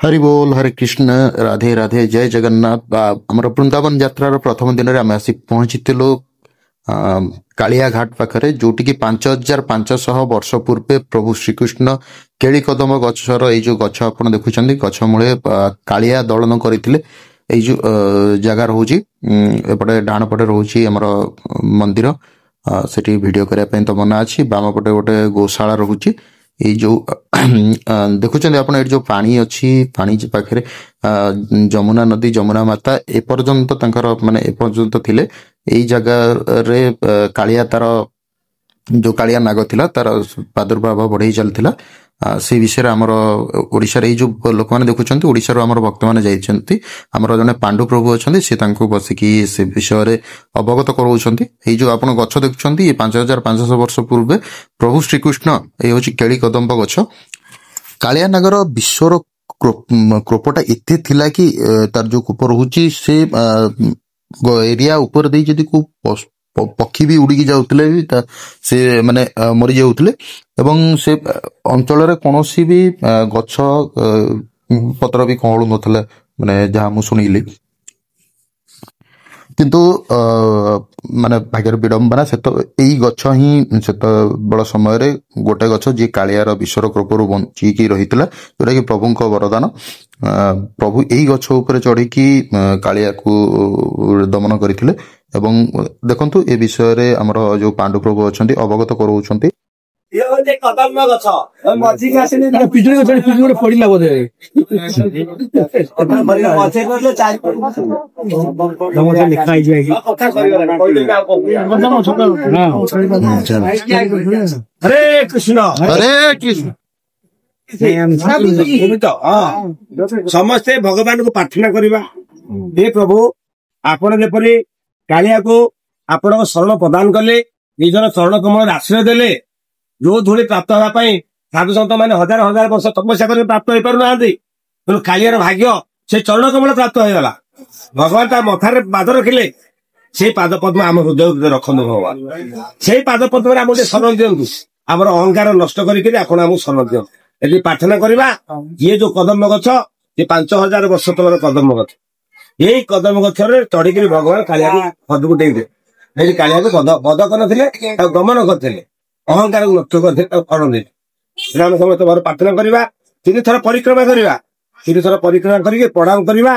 हरि बोल हरे कृष्ण राधे राधे जय जगन्नाथ आमर वृंदावन यात्रार प्रथम दिन में आम आसी पहुंचीलु कालिया घाट पाखरे जोटि 5500 वर्ष पूर्वे प्रभु श्रीकृष्ण केली कदम गछर जो गछ आप देखुं गछ मूले कालिया दलन करते जो जगार रोचे एपटे डाण पटे रोचे आमर मंदिर सेठी वीडियो करने तो मना अच्छी बाम पटे गोटे गौशाला रोचे ये जो देखुं आप जो पानी अच्छी पानी पाखे जमुना नदी जमुना माता एपर्यंत माने एपर्यंत थिले यही जगह कालिया तार जो कालिया नाग थिला तार प्रादुर्भाव बढ़ई चलता से विषय आमर ओडिशार जो लोक मैंने देखुं ओडिशार आमर भक्त मैंने जाइछन्ति आमर जने पांडु प्रभु अच्छे से बसिकी से विषय अवगत कराउछन्ति जो आपण गछ देखुछन्ति 5500 वर्ष पूर्वे प्रभु श्रीकृष्ण ये हूँ केली कदम्ब गछ कालिया नागर विश्वर क्रोपटा एते थिला कि तार जो कूप रोचे से एरिया ऊपर दे जदि को पक्षी भी उड़ी जाउतले भी से माने मरी जाउतले एवं से अंचल कौन भी गछ पत्र भी कौलू नथले माने जहाँ मु सुनिली किंतु माने भाग्यर विडंबना से तो यही गछ ही से बड़ समय गोटे गछ जी कालियार विश्वर कृपरू बंचिकी रही जोटा कि प्रभु वरदान प्रभु यही गछ उपर चढ़ी कालिया को दमन करते एवं देखंतु ए विषय आमर जो पांडु प्रभु अच्छा अवगत कराउछन्ति कदम्ब गछ मझी के आसिनी पिजुड़ी गछ पिजुड़ी गोटे पड़िला बोधे मझे करले चार नमस्ते लिखा आइ जाय कथा हरे कृष्ण समस्ते भगवान को प्रार्थना करवा हे प्रभु आपण जेपरि कालिया को आपण शरण प्रदान कले निजर चरण कमल आश्रय देले जो धूली प्राप्त होगापाई साधु सन्त मैंने हजार हजार वर्ष तपस्या कर प्राप्त हो पार ना तेणु कालियार भाग्य से चरण कमल प्राप्त होगा भगवान ता मथार पाद रखिले से पाद पद्म आम हृदय रखु भगवान से पाद पद्म आम शरण दिंतु आम अहंकार नष्ट करके शरण दिं यदि प्रार्थना करवा ये जो कदम गछ ये 5000 वर्ष तलर कदम गछ यही कदम गछरे चढ़िक भगवान कालिया पद को दे कालिया को बध कर गमन करते अहंकार नष्ट करते समस्त भाव प्रार्थना करवा 3 थर परिक्रमा करवा 3 थर परिक्रमा करके प्रणाम करवा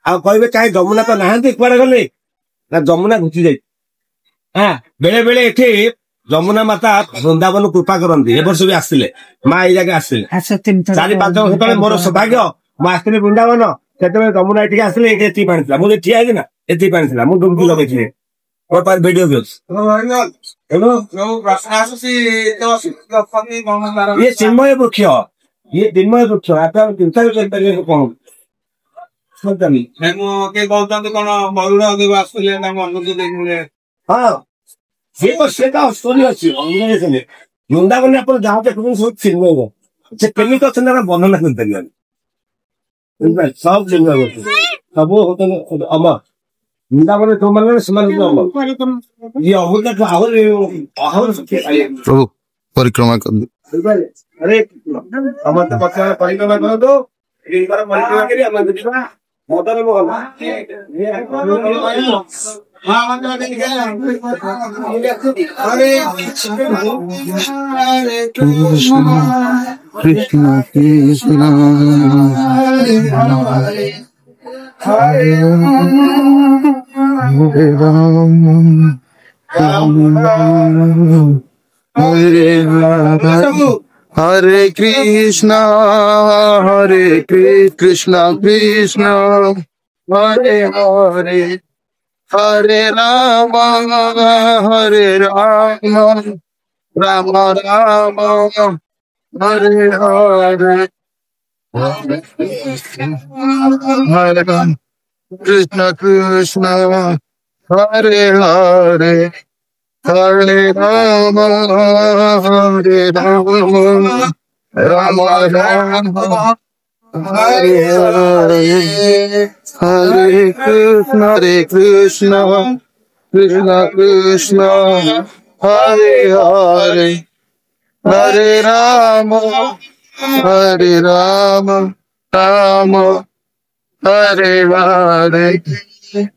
आ कहे कहीं जमुना तो नहांती कुआड़े गले ना जमुना घुची जाए हाँ बेले बेले एठी जमुना माता वृंदावन कृपा करती ए वर्ष भी आसते माँ ये जगह आसते 4-5 वर्ष तले मोर सौभाग्य मुझे आसती वृंदावन से जमुना ये आसले ये पानी था मुझे ठिया ना ये पानी था मुझे डुबकी लगे वीडियो ये चिन्मय वृक्ष ये चिन्मय वृक्ष आप चिंता करें कौन हाँ वृंदावन आप जहाँ देखते सब चिन्मय से केमिक वर्णना कर सब चिन्मय सब अमर वृंदावन जो मैंने ये प्रभु परिक्रमा कर अरे परिक्रमा कर दो मदन मोहन कृष्ण कृष्ण हरे Ram Ram Ram Hare Hare Krishna Krishna Krishna Hare Hare Hare Ram Ram Ram Hare Hare Hare Ram Krishna Krishna Hare Hare Hare Ram Ram Ram Hare Hare Hare Krishna Krishna Krishna Hare Hare Hare Ram Ram, Hare Hare,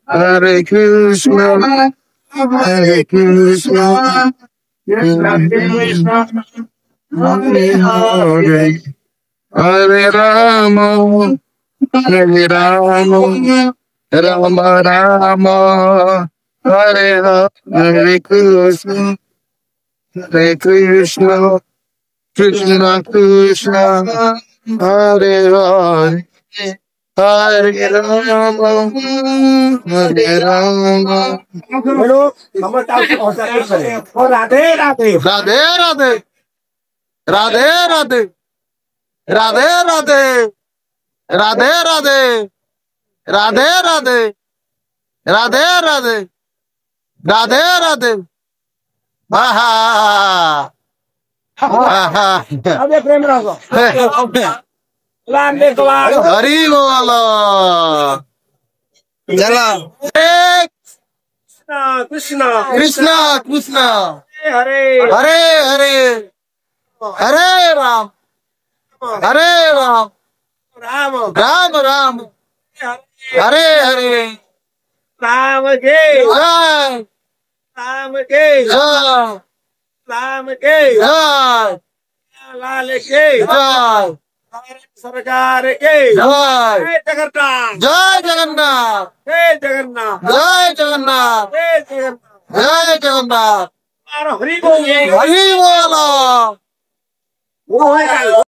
Hare Krishna, Hare Krishna, Krishna Krishna, Hare Hare, Hare Rama, Hare Rama, Rama Rama, Hare Hare, Hare Krishna, Hare Krishna, Krishna Krishna, Hare Hare, Hare Rama, Hare Rama. बोलो नमस्कार और राधे राधे राधे राधे, राधे राधे, राधे राधे, राधे राधे, राधे राधे, राधे राधे, राधे राधे, आहा, आहा, अबे प्रेम रहो राधे कुमार हरि बोलो, चला, एक कृष्णा कृष्णा कृष्णा, हरे हरे हरे, हरे राम, हरे राम, राम राम राम, हरे हरे, राम के जय राम के जय राम के जय लाल के जय सरकार के जय जगन्नाथ जय जगन्नाथ, जगन्नाथ जय जगन्नाथ, जगन्नाथ जय जगन्नाथ, हरि बोल हरि बोलो। वो है